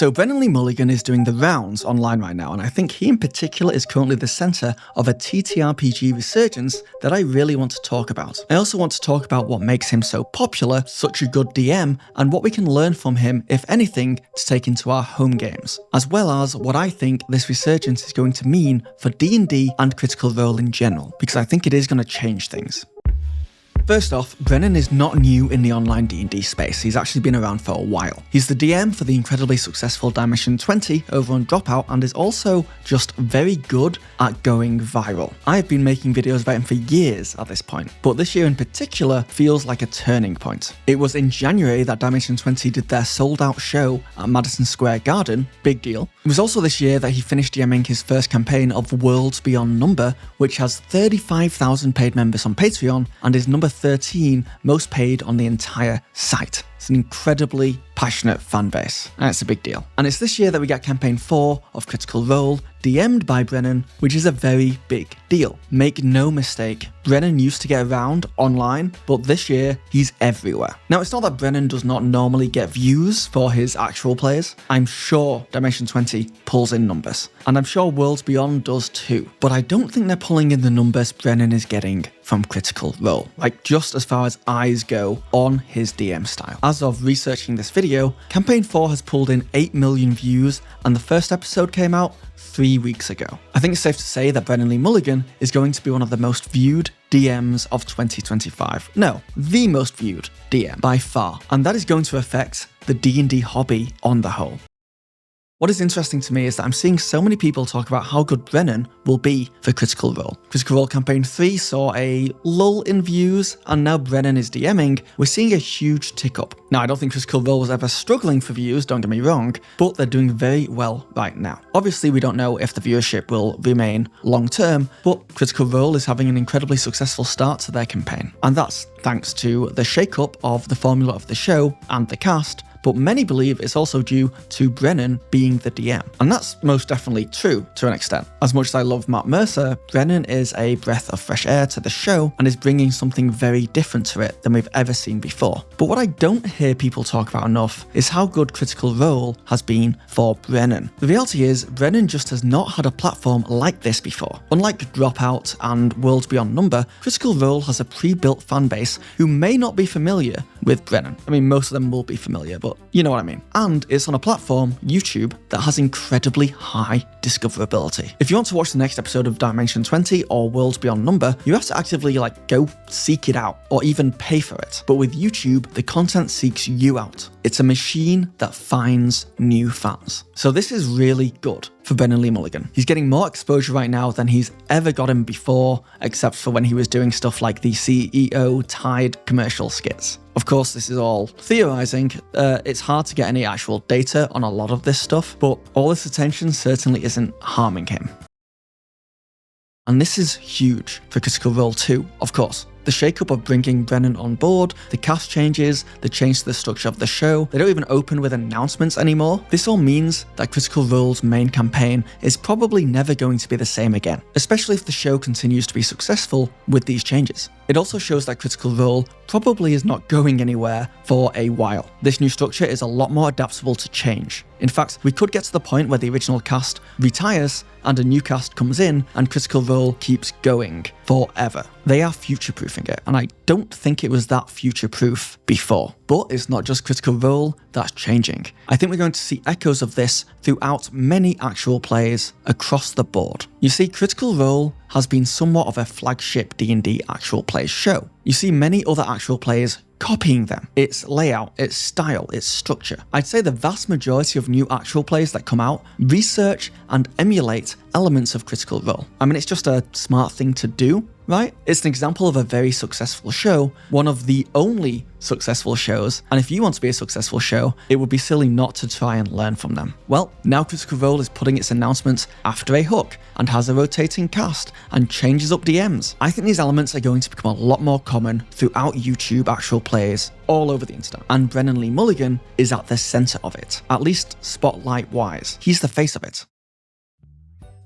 So Brennan Lee Mulligan is doing the rounds online right now, and I think he in particular is currently the centre of a TTRPG resurgence that I really want to talk about. I also want to talk about what makes him so popular, such a good DM, and what we can learn from him, if anything, to take into our home games, as well as what I think this resurgence is going to mean for D&D and Critical Role in general, because I think it is going to change things. First off, Brennan is not new in the online D&D space. He's actually been around for a while. He's the DM for the incredibly successful Dimension 20 over on Dropout, and is also just very good at going viral. I've been making videos about him for years at this point, but this year in particular feels like a turning point. It was in January that Dimension 20 did their sold-out show at Madison Square Garden, big deal. It was also this year that he finished DMing his first campaign of Worlds Beyond Number, which has 35,000 paid members on Patreon and is number 13 most paid on the entire site. It's an incredibly passionate fan base, and it's a big deal. And it's this year that we get Campaign 4 of Critical Role, DM'd by Brennan, which is a very big deal. Make no mistake, Brennan used to get around online, but this year, he's everywhere. Now, it's not that Brennan does not normally get views for his actual plays. I'm sure Dimension 20 pulls in numbers, and I'm sure Worlds Beyond does too, but I don't think they're pulling in the numbers Brennan is getting from Critical Role, like just as far as eyes go on his DM style. As of researching this video, Campaign 4 has pulled in 8 million views, and the first episode came out 3 weeks ago. I think it's safe to say that Brennan Lee Mulligan is going to be one of the most viewed DMs of 2025. No, the most viewed DM by far, and that is going to affect the D&D hobby on the whole. What is interesting to me is that I'm seeing so many people talk about how good Brennan will be for Critical Role. Critical Role Campaign 3 saw a lull in views, and now Brennan is DMing. We're seeing a huge tick up. Now, I don't think Critical Role was ever struggling for views, don't get me wrong, but they're doing very well right now. Obviously, we don't know if the viewership will remain long term, but Critical Role is having an incredibly successful start to their campaign. And that's thanks to the shake-up of the formula of the show and the cast, but many believe it's also due to Brennan being the DM. And that's most definitely true to an extent. As much as I love Matt Mercer, Brennan is a breath of fresh air to the show and is bringing something very different to it than we've ever seen before. But what I don't hear people talk about enough is how good Critical Role has been for Brennan. The reality is, Brennan just has not had a platform like this before. Unlike Dropout and Worlds Beyond Number, Critical Role has a pre-built fan base who may not be familiar with Brennan. I mean, most of them will be familiar, but you know what I mean. And it's on a platform, YouTube, that has incredibly high discoverability. If you want to watch the next episode of Dimension 20 or Worlds Beyond Number, you have to actively go seek it out or even pay for it. But with YouTube, the content seeks you out. It's a machine that finds new fans. So this is really good for Brennan Lee Mulligan. He's getting more exposure right now than he's ever gotten before, except for when he was doing stuff like the CEO Tide commercial skits. Of course, this is all theorizing. It's hard to get any actual data on a lot of this stuff, but all this attention certainly isn't harming him. And this is huge for Critical Role 2, of course. The shake-up of bringing Brennan on board, the cast changes, the change to the structure of the show, they don't even open with announcements anymore. This all means that Critical Role's main campaign is probably never going to be the same again, especially if the show continues to be successful with these changes. It also shows that Critical Role probably is not going anywhere for a while. This new structure is a lot more adaptable to change. In fact, we could get to the point where the original cast retires and a new cast comes in and Critical Role keeps going forever. They are future-proofing it, and I don't think it was that future-proof before. But it's not just Critical Role that's changing. I think we're going to see echoes of this throughout many actual plays across the board. You see, Critical Role has been somewhat of a flagship D&D actual plays show. You see many other actual plays copying them. Its layout, its style, its structure. I'd say the vast majority of new actual plays that come out research and emulate elements of Critical Role. I mean, it's just a smart thing to do, right? It's an example of a very successful show, one of the only successful shows, and if you want to be a successful show, it would be silly not to try and learn from them. Well, now Critical Role is putting its announcements after a hook and has a rotating cast and changes up DMs. I think these elements are going to become a lot more common throughout YouTube actual plays all over the internet, and Brennan Lee Mulligan is at the center of it, at least spotlight-wise. He's the face of it.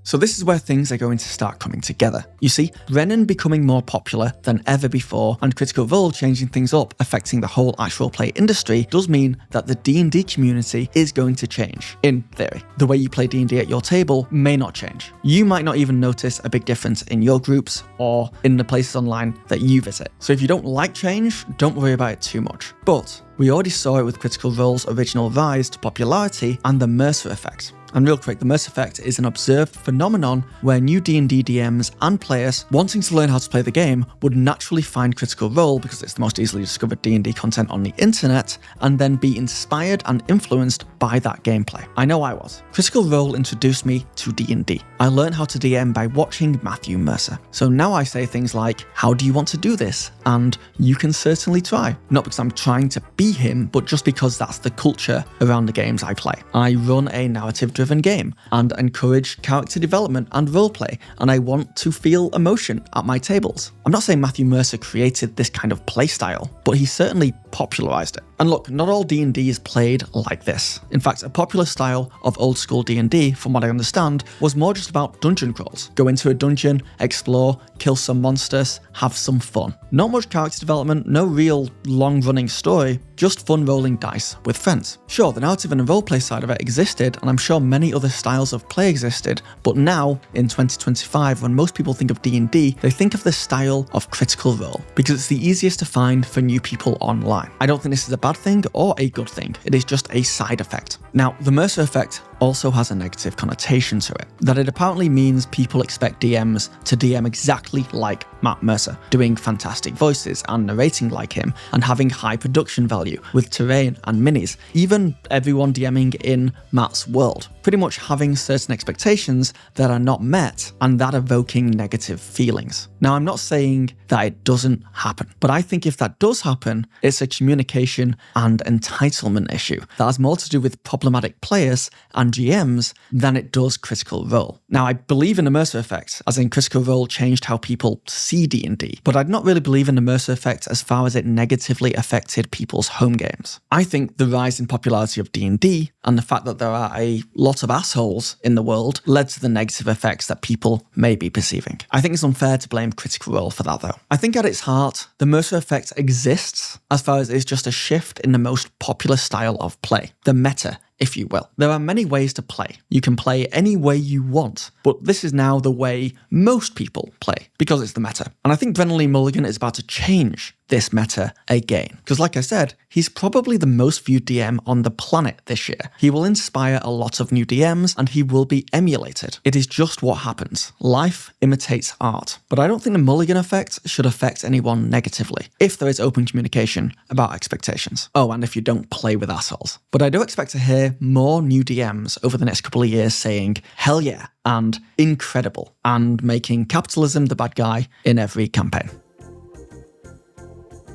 So this is where things are going to start coming together. You see, Brennan becoming more popular than ever before and Critical Role changing things up, affecting the whole actual play industry, does mean that the D&D community is going to change, in theory. The way you play D&D at your table may not change. You might not even notice a big difference in your groups or in the places online that you visit. So if you don't like change, don't worry about it too much. But we already saw it with Critical Role's original rise to popularity and the Mercer effect. And real quick, the Mercer effect is an observed phenomenon where new D&D DMs and players wanting to learn how to play the game would naturally find Critical Role because it's the most easily discovered D&D content on the internet and then be inspired and influenced by that gameplay. I know I was. Critical Role introduced me to D&D. I learned how to DM by watching Matthew Mercer. So now I say things like, how do you want to do this? And you can certainly try. Not because I'm trying to be him, but just because that's the culture around the games I play. I run a narrative-driven game and encourage character development and roleplay, and I want to feel emotion at my tables. I'm not saying Matthew Mercer created this kind of playstyle, but he certainly popularized it. And look, not all D&D is played like this. In fact, a popular style of old school D&D, from what I understand, was more just about dungeon crawls. Go into a dungeon, explore, kill some monsters, have some fun. Not much character development, no real long-running story, just fun rolling dice with friends. Sure, the narrative and the roleplay side of it existed, and I'm sure many other styles of play existed, but now, in 2025, when most people think of D&D, they think of the style of Critical Role, because it's the easiest to find for new people online. I don't think this is a bad thing or a good thing, it is just a side effect. Now, the Mercer effect also has a negative connotation to it, that it apparently means people expect DMs to DM exactly like Matt Mercer, doing fantastic voices and narrating like him, and having high production value with terrain and minis, even everyone DMing in Matt's world. Pretty much having certain expectations that are not met and that evoking negative feelings. Now, I'm not saying that it doesn't happen, but I think if that does happen, it's a communication and entitlement issue that has more to do with problematic players and GMs than it does Critical Role. Now, I believe in the Mercer effect, as in Critical Role changed how people see D&D, but I'd not really believe in the Mercer effect as far as it negatively affected people's home games. I think the rise in popularity of D&D and the fact that there are a lot of assholes in the world led to the negative effects that people may be perceiving. I think it's unfair to blame Critical Role for that though. I think at its heart, the Mercer effect exists as far as it's just a shift in the most popular style of play, the meta, if you will. There are many ways to play. You can play any way you want, but this is now the way most people play because it's the meta. And I think Brennan Lee Mulligan is about to change this meta again. Because like I said, he's probably the most viewed DM on the planet this year. He will inspire a lot of new DMs and he will be emulated. It is just what happens. Life imitates art. But I don't think the Mulligan effect should affect anyone negatively, if there is open communication about expectations. Oh, and if you don't play with assholes. But I do expect to hear more new DMs over the next couple of years saying, hell yeah, and incredible, and making capitalism the bad guy in every campaign.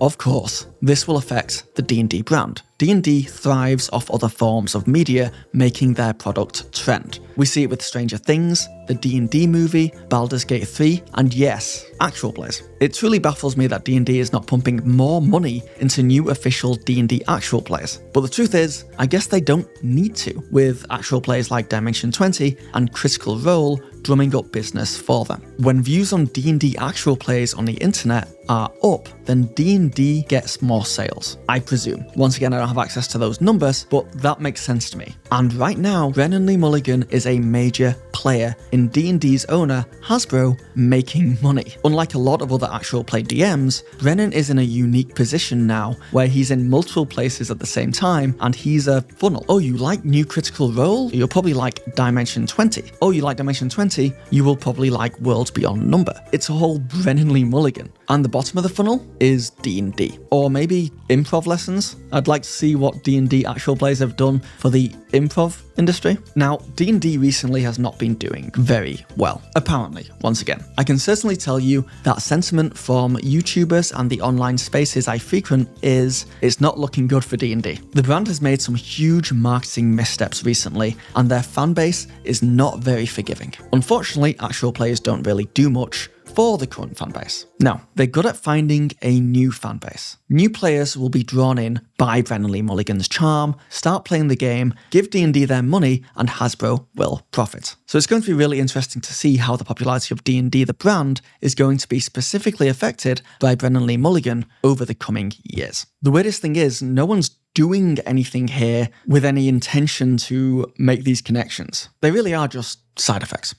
Of course, this will affect the D&D brand. D&D thrives off other forms of media, making their product trend. We see it with Stranger Things, the D&D movie, Baldur's Gate 3, and yes, actual plays. It truly baffles me that D&D is not pumping more money into new official D&D actual plays. But the truth is, I guess they don't need to, with actual plays like Dimension 20 and Critical Role drumming up business for them. When views on D&D actual plays on the internet are up, then D&D gets more sales, I presume. Once again, I don't have access to those numbers, but that makes sense to me. And right now, Brennan Lee Mulligan is a major player in D&D's owner, Hasbro, making money. Unlike a lot of other actual play DMs, Brennan is in a unique position now, where he's in multiple places at the same time, and he's a funnel. Oh, you like new Critical Role? You'll probably like Dimension 20. Oh, you like Dimension 20? You will probably like Worlds Beyond Number. It's a whole Brennan Lee Mulligan. And the bottom of the funnel is D&D. Or maybe improv lessons. I'd like to see what D&D actual plays have done for the improv industry. Now, D&D recently has not been doing very well, apparently, once again. I can certainly tell you that sentiment from YouTubers and the online spaces I frequent is, it's not looking good for D&D. The brand has made some huge marketing missteps recently, and their fan base is not very forgiving. Unfortunately, actual players don't really do much for the current fanbase. No, they're good at finding a new fanbase. New players will be drawn in by Brennan Lee Mulligan's charm, start playing the game, give D&D their money, and Hasbro will profit. So it's going to be really interesting to see how the popularity of D&D, the brand, is going to be specifically affected by Brennan Lee Mulligan over the coming years. The weirdest thing is, no one's doing anything here with any intention to make these connections. They really are just side effects.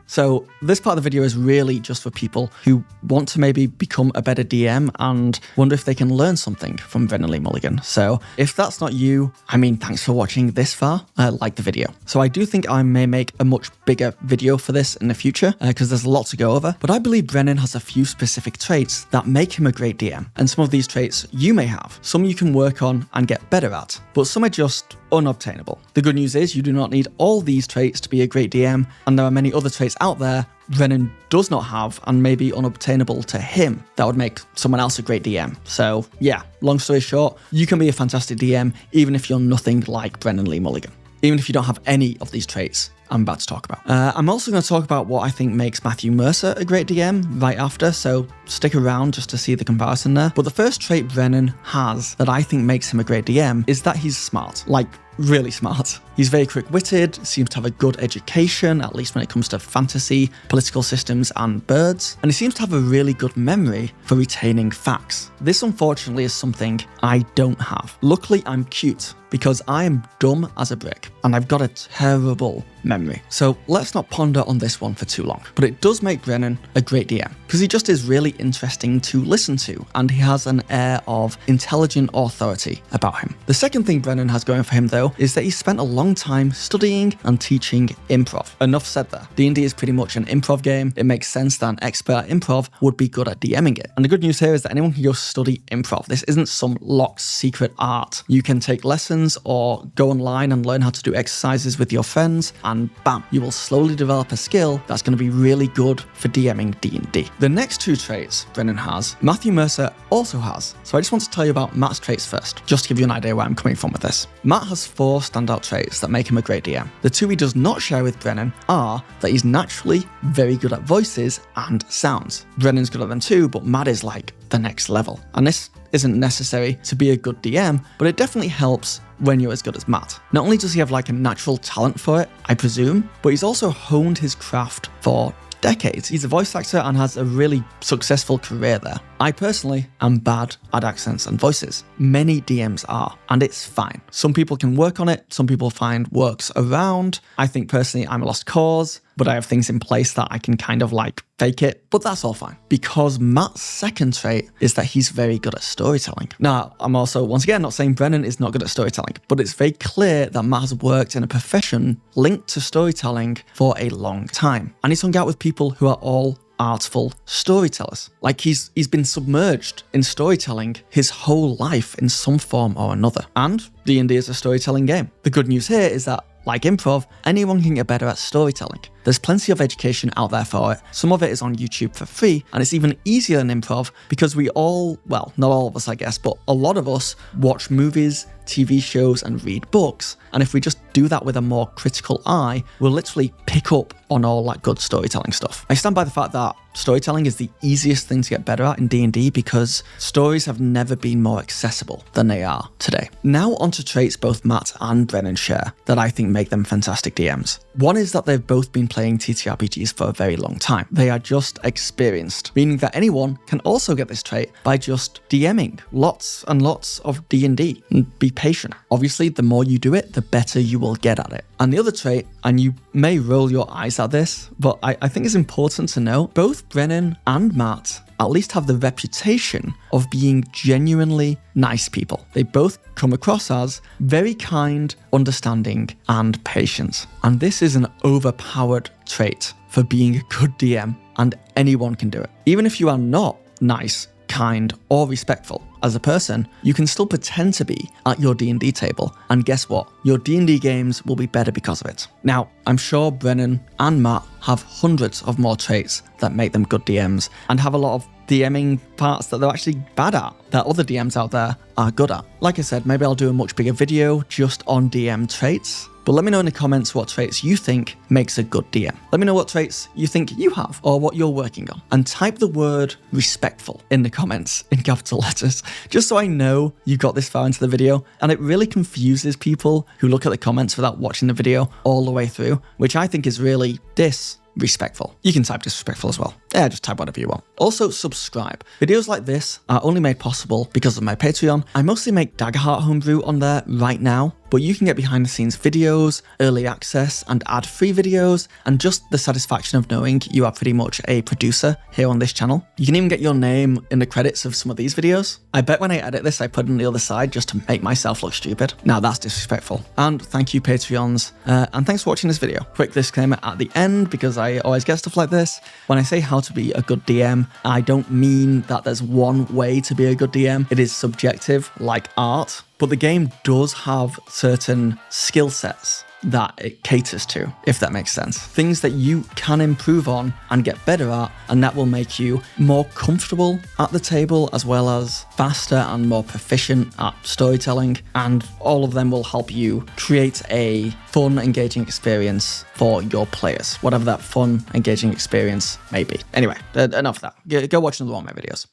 So this part of the video is really just for people who want to maybe become a better DM and wonder if they can learn something from Brennan Lee Mulligan. So if that's not you, I mean, thanks for watching this far. Like the video. So I do think I may make a much bigger video for this in the future because there's a lot to go over. But I believe Brennan has a few specific traits that make him a great DM. And some of these traits you may have. Some you can work on and get better at. But some are just unobtainable. The good news is you do not need all these traits to be a great DM, and there are many other traits out there Brennan does not have and may be unobtainable to him that would make someone else a great DM. So yeah, long story short, you can be a fantastic DM even if you're nothing like Brennan Lee Mulligan. Even if you don't have any of these traits I'm about to talk about. I'm also going to talk about what I think makes Matthew Mercer a great DM right after, so stick around just to see the comparison there. But the first trait Brennan has that I think makes him a great DM is that he's smart. Like, really smart. He's very quick-witted, seems to have a good education, at least when it comes to fantasy, political systems, and birds, and he seems to have a really good memory for retaining facts. This, unfortunately, is something I don't have. Luckily, I'm cute, because I am dumb as a brick, and I've got a terrible memory. So let's not ponder on this one for too long. But it does make Brennan a great DM, because he just is really interesting to listen to, and he has an air of intelligent authority about him. The second thing Brennan has going for him, though, is that he spent a long time studying and teaching improv. Enough said there. D&D is pretty much an improv game. It makes sense that an expert at improv would be good at DMing it. And the good news here is that anyone can go study improv. This isn't some locked secret art. You can take lessons or go online and learn how to do exercises with your friends, and bam, you will slowly develop a skill that's going to be really good for DMing D&D. The next two traits Brennan has, Matthew Mercer also has. So I just want to tell you about Matt's traits first, just to give you an idea where I'm coming from with this. Matt has 4 standout traits that make him a great DM. The 2 he does not share with Brennan are that he's naturally very good at voices and sounds. Brennan's good at them too, but Matt is like the next level. And this isn't necessary to be a good DM, but it definitely helps when you're as good as Matt. Not only does he have like a natural talent for it, I presume, but he's also honed his craft for decades. He's a voice actor and has a really successful career there. I personally am bad at accents and voices. Many DMs are, and it's fine. Some people can work on it, some people find works around. I think personally I'm a lost cause, but I have things in place that I can kind of like fake it, but that's all fine. Because Matt's second trait is that he's very good at storytelling. Now, I'm also, once again, not saying Brennan is not good at storytelling, but it's very clear that Matt has worked in a profession linked to storytelling for a long time. And he's hung out with people who are all artful storytellers. Like he's been submerged in storytelling his whole life in some form or another. And D&D is a storytelling game. The good news here is that, like improv, anyone can get better at storytelling. There's plenty of education out there for it. Some of it is on YouTube for free, and it's even easier than improv because we all, well, not all of us, I guess, but a lot of us watch movies, TV shows, and read books. And if we just do that with a more critical eye, we'll literally pick up on all that good storytelling stuff. I stand by the fact that storytelling is the easiest thing to get better at in D&D because stories have never been more accessible than they are today. Now onto traits both Matt and Brennan share that I think make them fantastic DMs. One is that they've both been playing TTRPGs for a very long time. They are just experienced, meaning that anyone can also get this trait by just DMing lots and lots of D&D and be patient. Obviously, the more you do it, the better you will get at it. And the other trait, and you may roll your eyes at this, but I think it's important to know, both Brennan and Matt at least have the reputation of being genuinely nice people. They both come across as very kind, understanding, and patient. And this is an overpowered trait for being a good DM, and anyone can do it. Even if you are not nice, kind, or respectful as a person, you can still pretend to be at your D&D table, and guess what? Your D&D games will be better because of it. Now, I'm sure Brennan and Matt have hundreds of more traits that make them good DMs, and have a lot of DMing parts that they're actually bad at, that other DMs out there are good at. Like I said, maybe I'll do a much bigger video just on DM traits, But let me know in the comments what traits you think makes a good DM. Let me know what traits you think you have or what you're working on. And type the word respectful in the comments in capital letters, just so I know you got this far into the video. And it really confuses people who look at the comments without watching the video all the way through, which I think is really disrespectful. You can type disrespectful as well. Yeah, just type whatever you want. Also, subscribe. Videos like this are only made possible because of my Patreon. I mostly make Daggerheart homebrew on there right now, but you can get behind the scenes videos, early access and ad-free videos, and just the satisfaction of knowing you are pretty much a producer here on this channel. You can even get your name in the credits of some of these videos. I bet when I edit this, I put it on the other side just to make myself look stupid. Now that's disrespectful. And thank you, Patreons. And thanks for watching this video. Quick disclaimer at the end, because I always get stuff like this. When I say how to be a good DM, I don't mean that there's one way to be a good DM. It is subjective, like art. But the game does have certain skill sets that it caters to, if that makes sense. Things that you can improve on and get better at, and that will make you more comfortable at the table, as well as faster and more proficient at storytelling. And all of them will help you create a fun, engaging experience for your players, whatever that fun, engaging experience may be. Anyway, enough of that. Go watch another one of my videos.